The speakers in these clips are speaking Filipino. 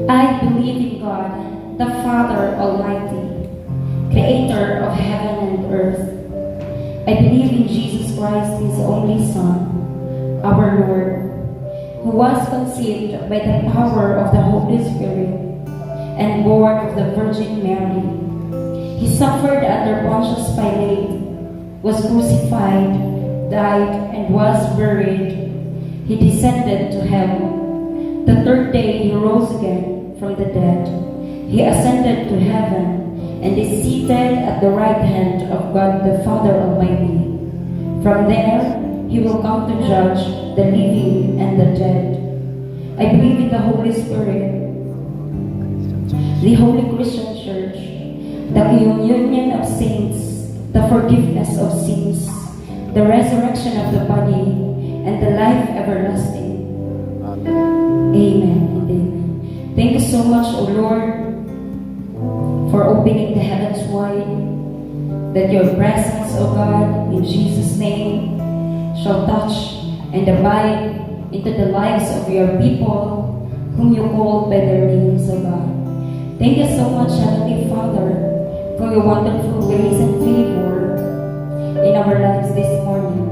I believe in God, the Father Almighty, Creator of heaven and earth. I believe in Jesus Christ, His only Son, our Lord, who was conceived by the power of the Holy Spirit and born of the Virgin Mary. He suffered under Pontius Pilate, was crucified, died, and was buried. He descended to heaven. The third day he rose again from the dead. He ascended to heaven and is seated at the right hand of God the Father Almighty. From there he will come to judge the living and the dead. I believe in the Holy Spirit, the Holy Christian Church, the communion of saints, the forgiveness of sins, the resurrection of the body, and the life everlasting. Amen and amen. Thank you so much, O Lord, for opening the heavens wide, that your presence, O God, in Jesus' name, shall touch and abide into the lives of your people whom you call by their names, O God. Thank you so much, Heavenly Father, for your wonderful grace and favor in our lives this morning.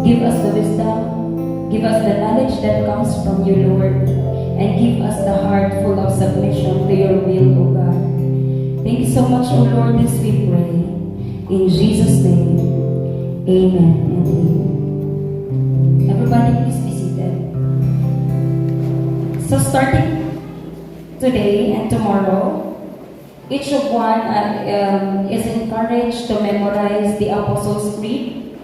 Give us the wisdom, give us the knowledge that comes from you, Lord, and give us the heart full of submission to your will, O God. Thank you so much, O Lord, this we pray. In Jesus' name, amen and amen. Everybody, please be seated. So starting today and tomorrow, each of one is encouraged to memorize the Apostles' Creed.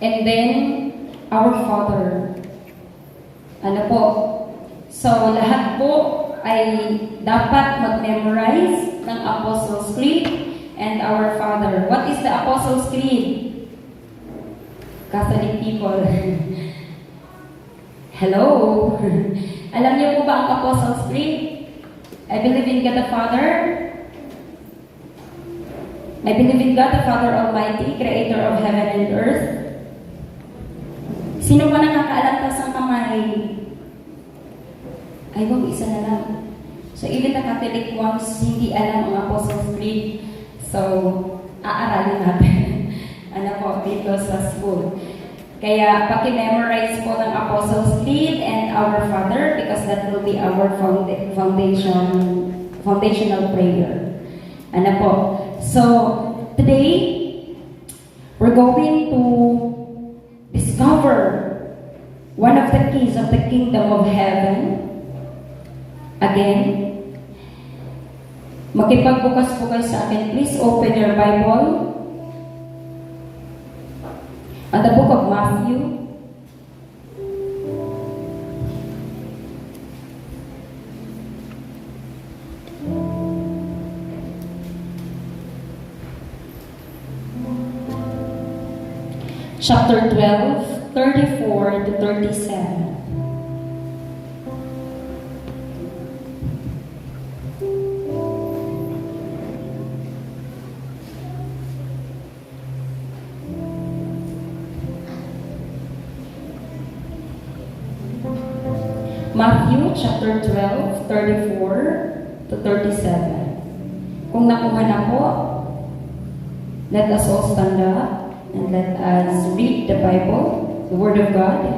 And then, Our Father. Ano po? So, lahat po ay dapat mag-memorize ng Apostles' Creed and Our Father. What is the Apostles' Creed? Catholic people. Hello? Alam niyo po ba ang Apostles' Creed? I believe in God the Father. I believe in God the Father Almighty, Creator of heaven and earth. Sino ba nakakaalam ka sa kamay? Ay, wag, isa na lang. So, even the Catholic ones, hindi alam ang Apostles' Creed. So, aaralin natin. Ano po, dito sa school. Kaya, paki-memorize po ng Apostles' Creed and Our Father because that will be our foundational prayer. Ano po? So, today, we're going to discover one of the keys of the kingdom of heaven. Again, makipagbukas po kayo sa akin. Please open your Bible at the book of Matthew. Chapter 12, 34 to 37. Matthew chapter 12, 34 to 37. Kung nakuha na po, let us all stand up and let us read the Bible, the Word of God,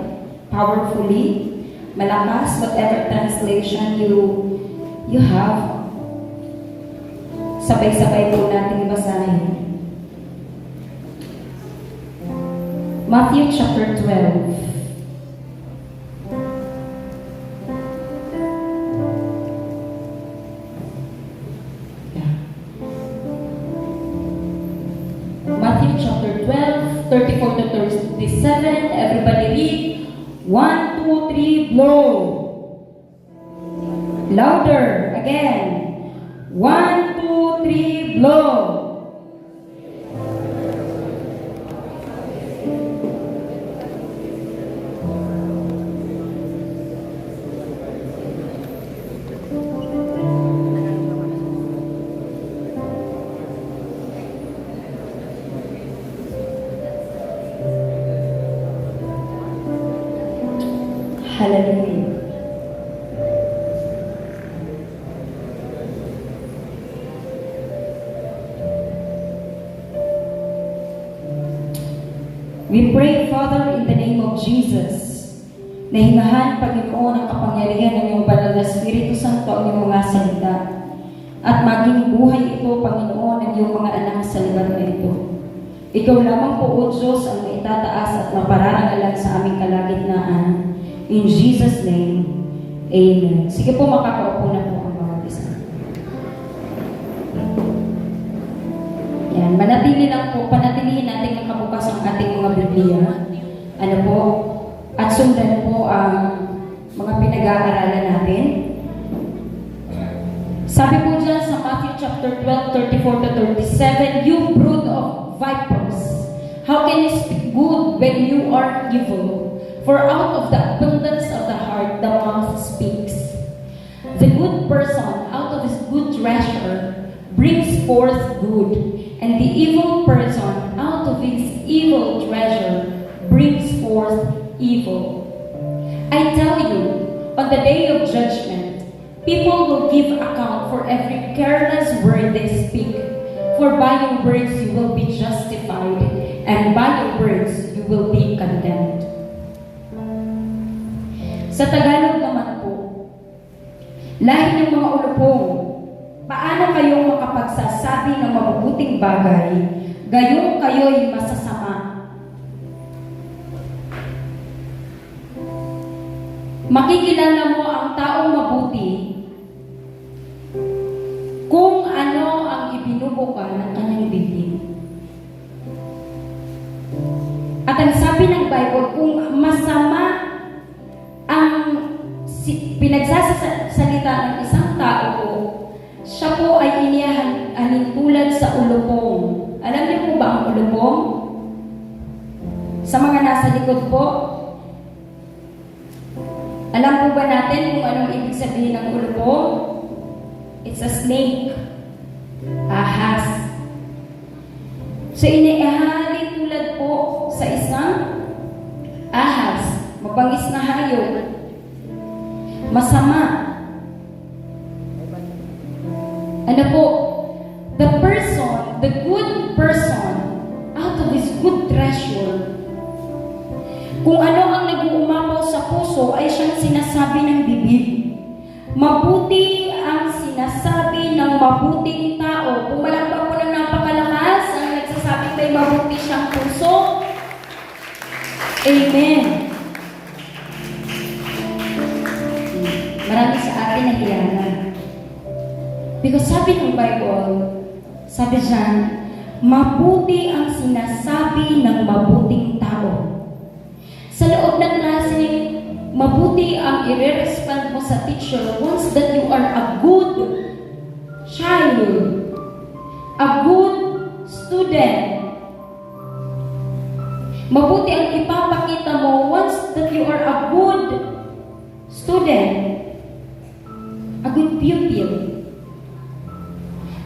powerfully, malakas, whatever translation you have. Sabay-sabay po natin basahin. Matthew chapter 12. Matthew chapter 12, 34 to 37. Everybody read. 1, 2, 3, blow. Louder. Again. 1, 2, 3, blow. Hallelujah. We pray, Father, in the name of Jesus, na himahan, Panginoon, ang kapangyarihan ng iyong banal na Espiritu Santo ang iyong mga salita. At maging buhay ito, Panginoon, ang iyong mga anak sa lugar na ito. Ikaw lamang po, O Diyos, ang maitataas at mapararangalan sa aming kalagitnaan. In Jesus' name, amen. Sige po, makakaupo na po ang bawat isa. Yan, manatili lang po, panatilihin natin ang kabukas ang ating mga Biblia. Ano po, at sundan po ang mga pinag-aaralan natin. Sabi po dyan sa Matthew chapter 12, 34 to 37, you brood of vipers, how can you speak good when you are evil? For out of the abundance of the heart, the good, and the evil person out of his evil treasure brings forth evil. I tell you, on the day of judgment, people will give account for every careless word they speak. For by your words you will be justified, and by your words you will be condemned. Sa Tagalog naman po, lahi ng mga ulupong, paano kayong makapagsasabi ng mabubuting bagay, gayong kayo'y masasama? Makikilala mo ang taong mabuti kung ano ang ibinubuka ng kanyang bibig. At ang sabi ng Bible, kung masama ang pinagsasalita ng isang tao, siya po ay inihahalin tulad sa ulupong. Alam niyo po ba ang ulupong? Sa mga nasa likod po, alam po ba natin kung anong ibig sabihin ng ulupong? It's a snake. Ahas. So, inihahalin tulad po sa isang ahas. Mabangis na hayop. Masama. Ano po? The person, the good person, out of his good treasure, kung ano ang nag-uumapaw sa puso ay siyang sinasabi ng bibig. Mabuti ang sinasabi ng mabuting tao. Kung malakpak po ng napakalakas ang nagsasabing may mabuti siyang puso. Amen. Marami sa atin nahiyanan. Because sabi ng Bible, sabi dyan, mabuti ang sinasabi ng mabuting tao. Sa loob ng klase, mabuti ang i-respond mo sa teacher once that you are a good child, a good student. Mabuti ang ipapakita mo once that you are a good student, a good pupil.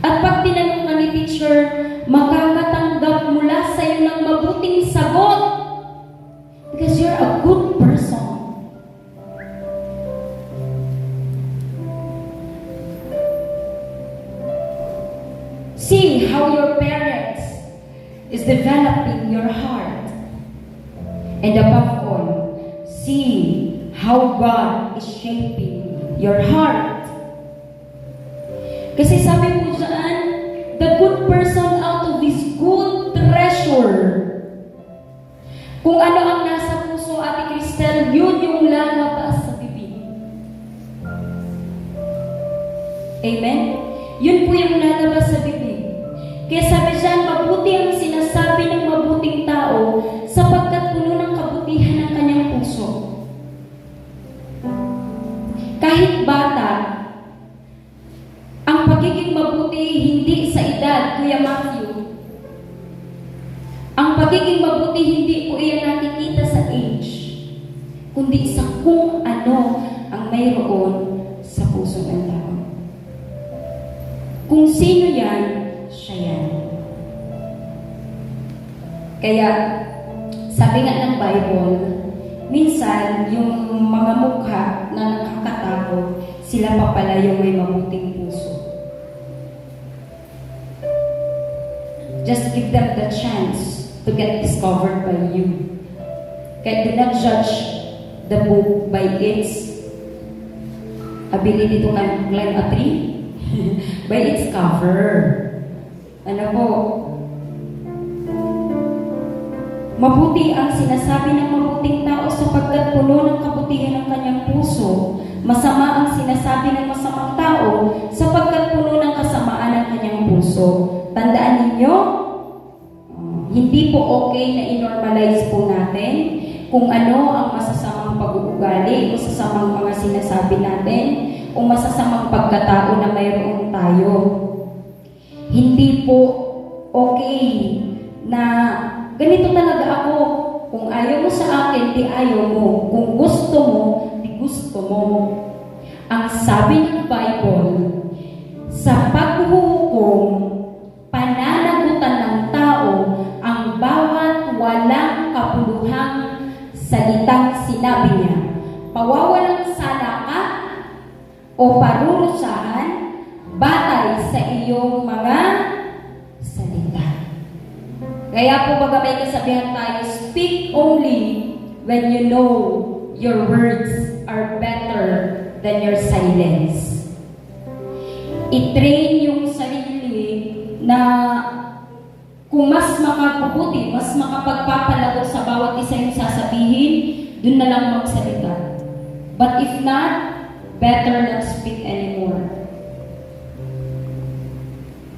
At pag tinanong ka ni teacher, makakatanggap mula sa iyo ng mabuting sagot because you're a good person. See how your parents is developing your heart. And above all, see how God is shaping your heart. Kasi sabi po dyan, the good person out of his good treasure. Kung ano ang nasa puso, Ate Cristel, yun yung lalabas sa bibig. Amen? Yun po yung lalabas sa bibig. Kaya sabi dyan, mabuti ang sinasabi ng mabuting tao sapagkat puno ng kabutihan ng kanyang puso. Kahit bata, ang pagiging mabuti hindi sa edad, Kuya Matthew. Ang pagiging mabuti hindi po iyan nakikita sa age, kundi sa kung ano ang mayroon sa puso ng tao. Kung sino yan, siya yan. Kaya, sabi nga ng Bible, minsan yung mga mukha na nakakatakot, sila pa pala yung may mabuting puso. Just give them the chance to get discovered by you. Kaya do not judge the book by its ability to climb a tree, by its cover. Ano po? Mabuti ang sinasabi ng mabuting tao sapagkat puno ng kabutihan ng kanyang puso. Masama ang sinasabi ng masamang tao sapagkat puno ng kasamaan ng kanyang puso. Tandaan ninyo, hindi po okay na i-normalize po natin kung ano ang masasamang pag-uugali, masasamang mga sinasabi natin, o masasamang pagkatao na mayroon tayo. Hindi po okay na ganito talaga ako. Kung ayaw mo sa akin, di ayaw mo. Kung gusto mo, di gusto mo. Ang sabi ng Bible, sa paghuhukom, pananagutan pawawalang sala ka o parurusahan batay sa iyong mga salita. Kaya po baga may kasabihan tayo, speak only when you know your words are better than your silence. I-train yung sarili na kung mas makabubuti, mas makapagpapalago sa bawat isa yung sasabihin, dun na lang magsalita. But if not, better not speak anymore.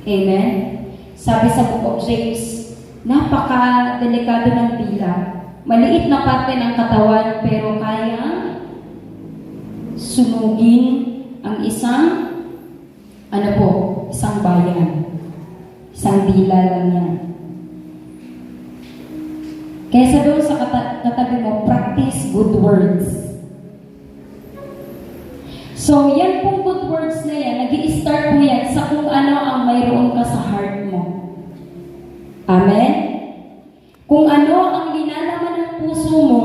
Amen? Sabi sa Book of James, napaka-delikado ng dila. Maliit na parte ng katawan, pero kaya sunugin ang isang isang bayan. Isang dila lang yan. Kaya sabi mo sa katabi mo, practice good words. So, yan pong good words na yan, nag-i-start mo yan sa kung ano ang mayroon ka sa heart mo. Amen? Kung ano ang linalaman ng puso mo,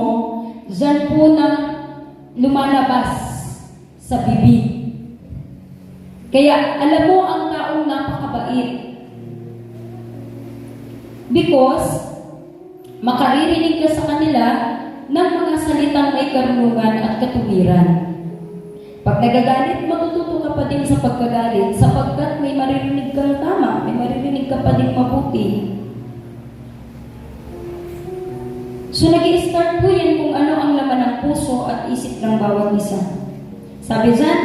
dyan po na lumalabas sa bibig. Kaya, alam mo ang taong napakabait. Because, makaririnig ka sa kanila ng mga salitang may karunungan at katuwiran. Pag nagagalit, matututo ka pa din sa pagkagalit sapagkat may maririnig kang tama, may maririnig ka pa din mabuti. So, nag-i-start po yan kung ano ang laman ng puso at isip ng bawat isa. Sabi dyan,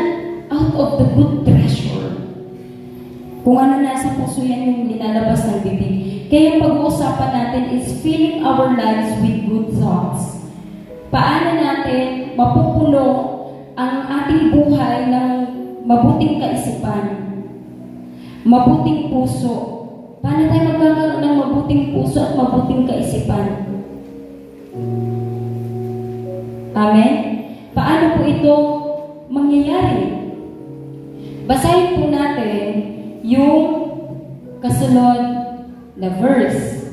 out of the good treasure. Kung ano nasa puso yan yung linalabas ng bibig. Kaya yung pag-uusapan natin is filling our lives with good thoughts. Paano natin mapupuno ang ating buhay ng mabuting kaisipan, mabuting puso. Paano tayo magkakaroon ng mabuting puso at mabuting kaisipan? Amen? Paano po ito mangyayari? Basahin po natin yung kasunod na verse.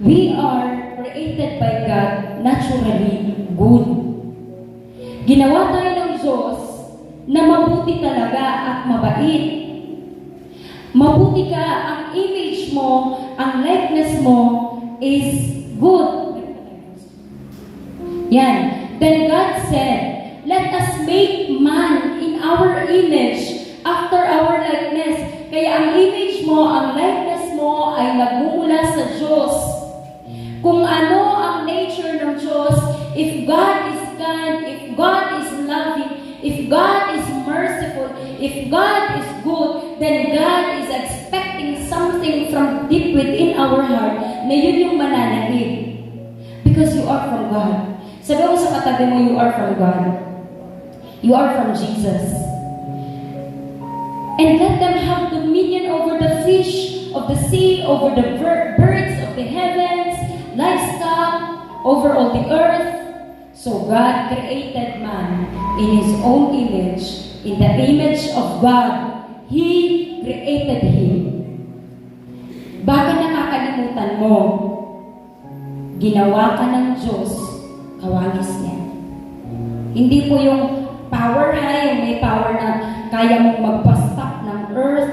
We are created by God naturally good. Ginawa tayo ng Diyos na mabuti talaga at mabait. Mabuti ka, ang image mo, ang likeness mo is good. Yan. Then God said, let us make man in our image, after our likeness. Kaya ang image mo, ang likeness mo ay nagmumula sa Diyos. Kung ano ang nature ng Diyos, if God is kind, if God is loving, if God is merciful, if God is good, then God is expecting something from deep within our heart na yun yung mananahid. Because you are from God. Sabi mo sa katabi mo, you are from God. You are from Jesus. And let them have dominion over the fish of the sea, over the birds of the heavens, livestock, over all the earth. So God created man in His own image. In the image of God, He created him. Baka nakakalimutan mo, ginawa ka ng Diyos, kawangis niya. Hindi po yung power high, yung may power na kaya mong magpa-stop ng earth,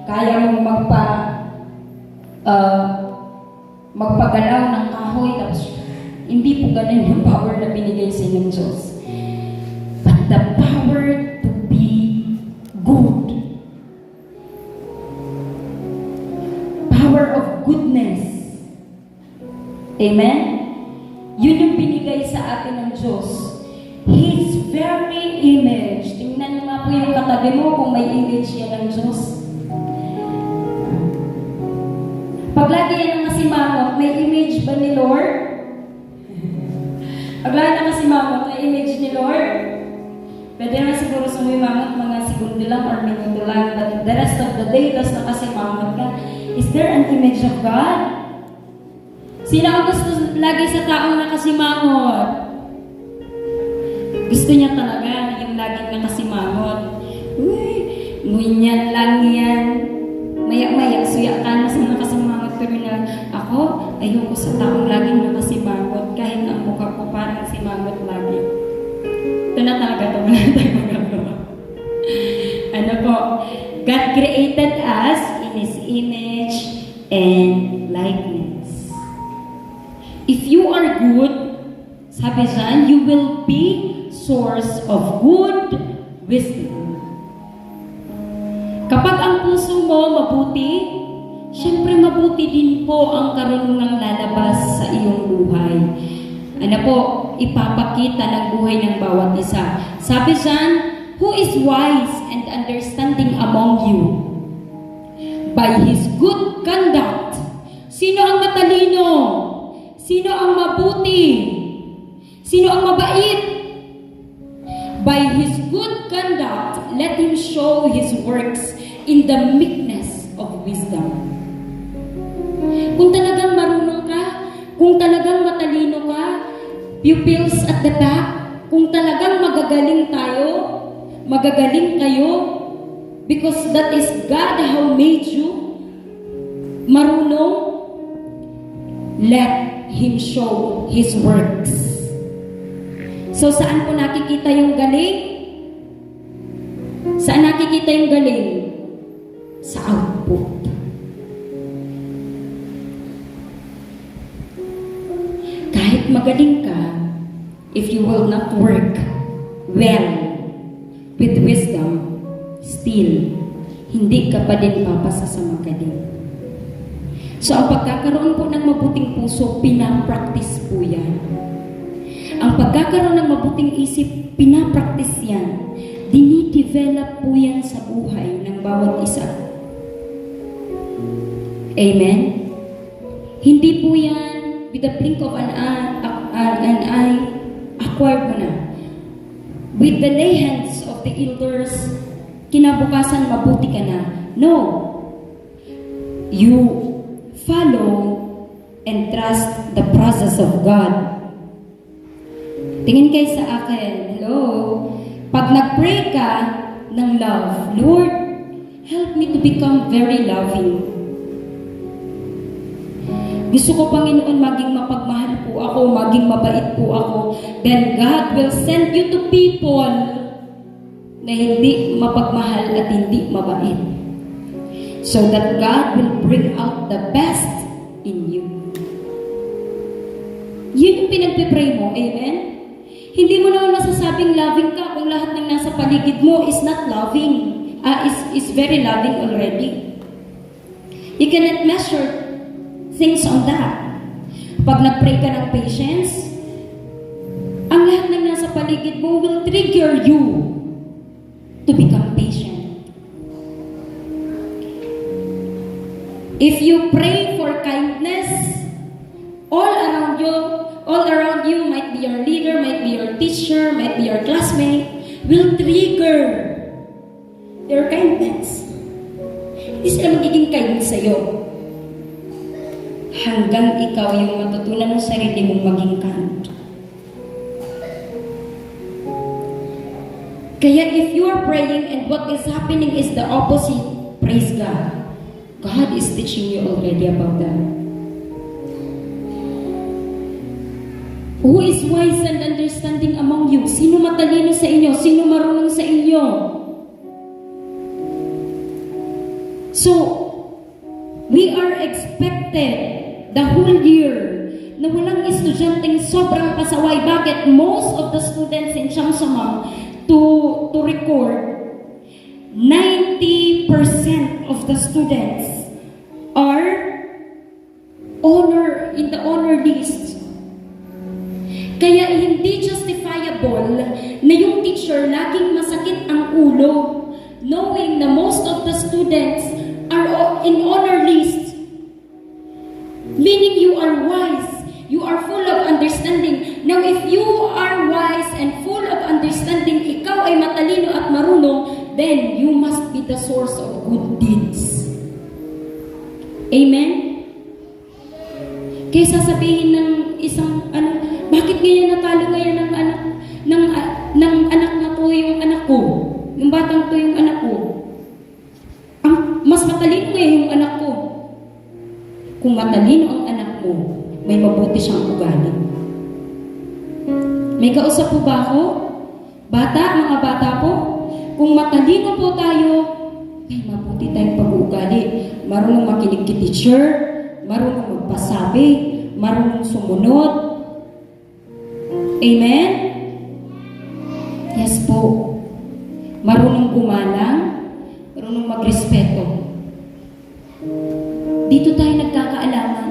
kaya mong magpagalaw ng kahoy, tapos hindi po ganun yung power na binigay sa inyo ng Diyos. But the power to be good. Power of goodness. Amen? Yun yung binigay sa atin ng Diyos. His very image. Tingnan mo nga po yung katabi mo kung may image yan ng Diyos. Pag lagi yan ang nasimangot, may image ba ni Lord? Pag lagi ang nasimangot, may image ni Lord? Pwede naman siguro sumimangot mga segundo lang or minuto lang, but the rest of the day, tapos nakasimangot ka. Is there an image of God? Sino ang gusto lagi sa taong nakasimangot? Gusto niya talaga yung laging nakasimangot. Uy, ngunyan lang yan. Maya-maya, suya ka na sa nakasimangot. Pero na ako, ayoko sa taong laging nakasimangot. Kahit ang mukha ko parang simangot lagi. ito na talaga ito. Wala na tayo magagawa. Ano po? God created us in His image and likeness. If you are good, sabi dyan, you will be source of good wisdom. Kapag ang puso mo mabuti, syempre mabuti din po ang karunungang lalabas sa iyong buhay. Ano po, ipapakita ng buhay ng bawat isa. Sabi dyan, who is wise and understanding among you? By his good conduct. Sino ang matalino? Sino ang mabuti? Sino ang mabait? By his good conduct, let him show his works in the meekness of wisdom. Kung talagang marunong ka, kung talagang matalino ka, pupils at the back, kung talagang magagaling kayo, because that is God how made you, marunong, let him show his works. So, saan po nakikita yung galing? Saan nakikita yung galing? Sa output. Kahit magaling ka, if you will not work well with wisdom, still, hindi ka pa din papasa sa magaling. So, ang pagkakaroon po ng mabuting puso, pinapractice po yan. Ang pagkakaroon ng mabuting isip, pinapractice yan. Dinidevelop po yan sa buhay ng bawat isa. Amen? Hindi po yan with the blink of an eye, acquired mo na. With the lay hands of the elders, kinabukasan mabuti ka na. No. You follow and trust the process of God. Tingin kayo sa akin. Hello? Pag nag-pray ka ng love, Lord, help me to become very loving. Gusto ko, Panginoon, maging mapagmahal po ako, maging mabait po ako. Then God will send you to people na hindi mapagmahal at hindi mabait. So that God will bring out the best in you. Yun yung pinagpipray mo. Amen? Hindi mo naman masasabing loving ka kung lahat ng nasa paligid mo is not loving. Is very loving already. You cannot measure things on that. Pag nag-pray ka ng patience, ang lahat ng nasa paligid mo will trigger you to become patient. If you pray for kindness, all around you, might be your leader, might be your teacher, might be your classmate, will trigger your kindness. Hindi sila magiging kind sa'yo. Hanggang ikaw yung matutunan mo sarili mong maging kind. Kaya if you are praying and what is happening is the opposite, praise God. God is teaching you already about that. Who is wise and understanding among you? Sino matalino sa inyo? Sino marunong sa inyo? So, we are expected the whole year na walang estudyanteng sobrang pasaway. Bakit? Most of the students in Chamsamang to record, 90% of the students are in the honor list. Kaya hindi justifiable na yung teacher laging masakit ang ulo knowing na most of the students are in honor list. Meaning you are wise, you are full of understanding. Now if you are wise and full of understanding, ikaw ay matalino at marunong, then you must be the source of good deeds. Amen? Kaya sasabihin ng isang bakit ngayon natalo ngayon ng anak na to yung anak ko? Yung batang to yung anak ko. Mas matalino ngayon yung anak ko. Kung matalino ang anak mo, may mabuti siyang ugali. May kausap po ba ako? Mga bata po, kung matalino po tayo, ay mabuti tayong pag-uugali. Marunong makinig kay teacher, marunong magpasabi, marunong sumunod. Amen? Yes po. Marunong gumalang, marunong magrespeto. Dito tayo nagkakaalaman.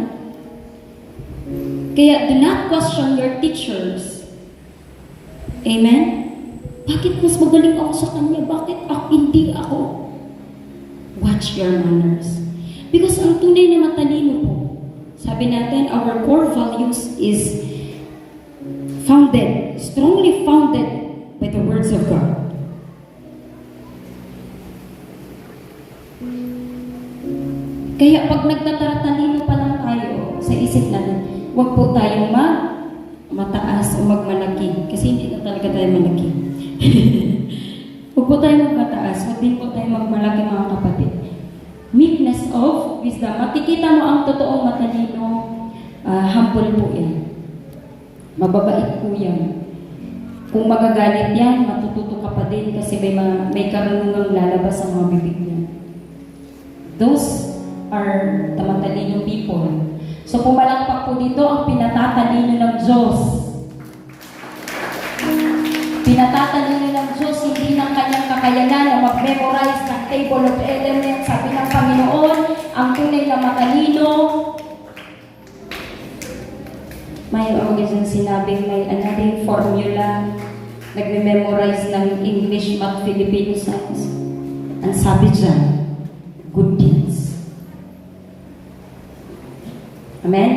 Kaya do not question your teachers. Amen? Bakit mas magaling ako sa kanya? Bakit hindi ako? Watch your manners. Because ang tunay na matalino po, sabi natin, our core values is strongly founded by the words of God. Kaya pag nagtatalino pa lang tayo sa isip natin, huwag po tayong mataas o magmalaki. Kasi hindi na talaga tayo malaki. Huwag po tayong magmataas, huwag din po tayong magmalaki mga kapatid. Meekness of wisdom. Makikita mo ang totoong matalino, humble po yan. Mababait po yan. Kung magagalit yan, matututo ka pa din kasi may karunungang lalabas ang mga bibig niya. Those are the matalino people. So pumalakpak po dito ang pinatatalino ng Diyos. Pinatatalino ng Diyos, hindi ng kanyang kakayanan na mag-memorize ng table of elements. Sabi ng Panginoon, ang tunay na matalino. May sinabing may another formula. Nagme-memorize ng English, Math, Filipino, Science. Ang sabi dyan, good deeds. Amen?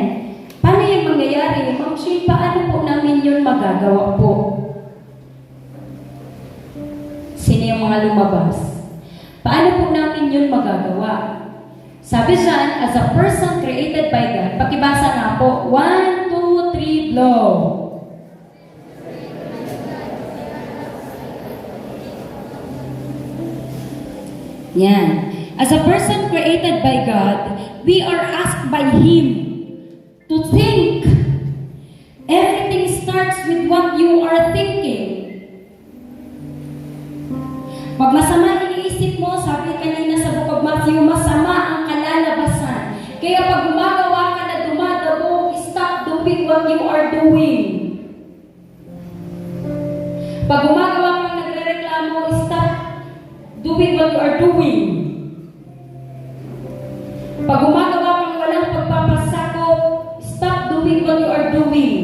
Paano yung mangyayari? Ma'am Shane, paano po namin yun magagawa po? Sino yung mga lumabas? Paano po namin yun magagawa? Sabi dyan, as a person created by God, pakibasa nga po, 1, 2, 3, blow. Yan. As a person created by God, we are asked by Him to think. Everything starts with what you are thinking. Pag masama iniisip mo, sabi kanina sa Book of Matthew, masama ang kalalabasan. Kaya pag gumagawa ka na dumadabo, stop doing what you are doing. Pag gumagawa ka na nagre-reklamo, stop doing what you are doing. Pag gumagawa kang walang pagpapasakop, stop doing what you are doing.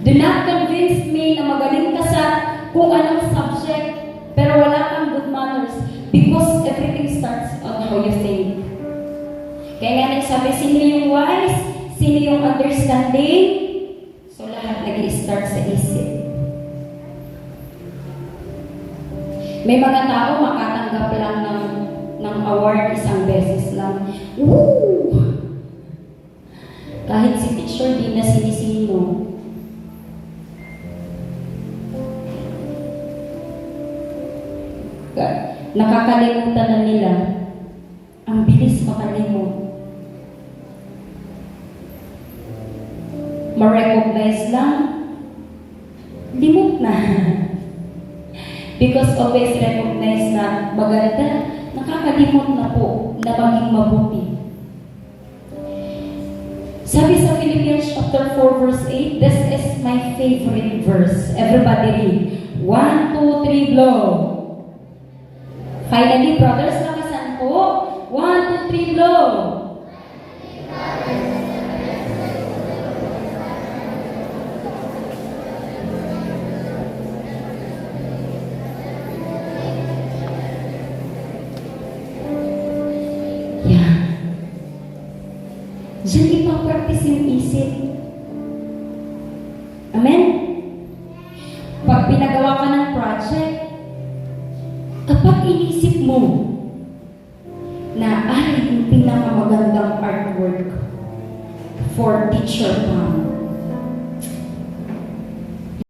Do not convince me na magaling ka sa kung anong subject, pero wala kang good manners because everything starts on how you think. Kaya nga nagsabi, sino yung wise? Sino yung understanding? So lahat nag-i-start sa isip. May mga tao makatanggap lang ng award isang beses lang. Woo! Kahit si teacher, di na sinisino. Nakakalimutan na nila. Ang bilis makalimot. Ma-recognize lang, limot na. Because always recognize na maganda, nakakalimot na po na maging mabuti. Sabi sa Philippians chapter 4 verse 8, this is my favorite verse. Everybody read. 1, 2, 3, blow. Finally, brothers, lakasan po. 1, 2, 3, blow. Yeah. Diyan ipapractice yung isip. Amen? Pag pinagawa ka ng project, kapag inisip mo na ay yung pinakamagandang artwork for teacher pa,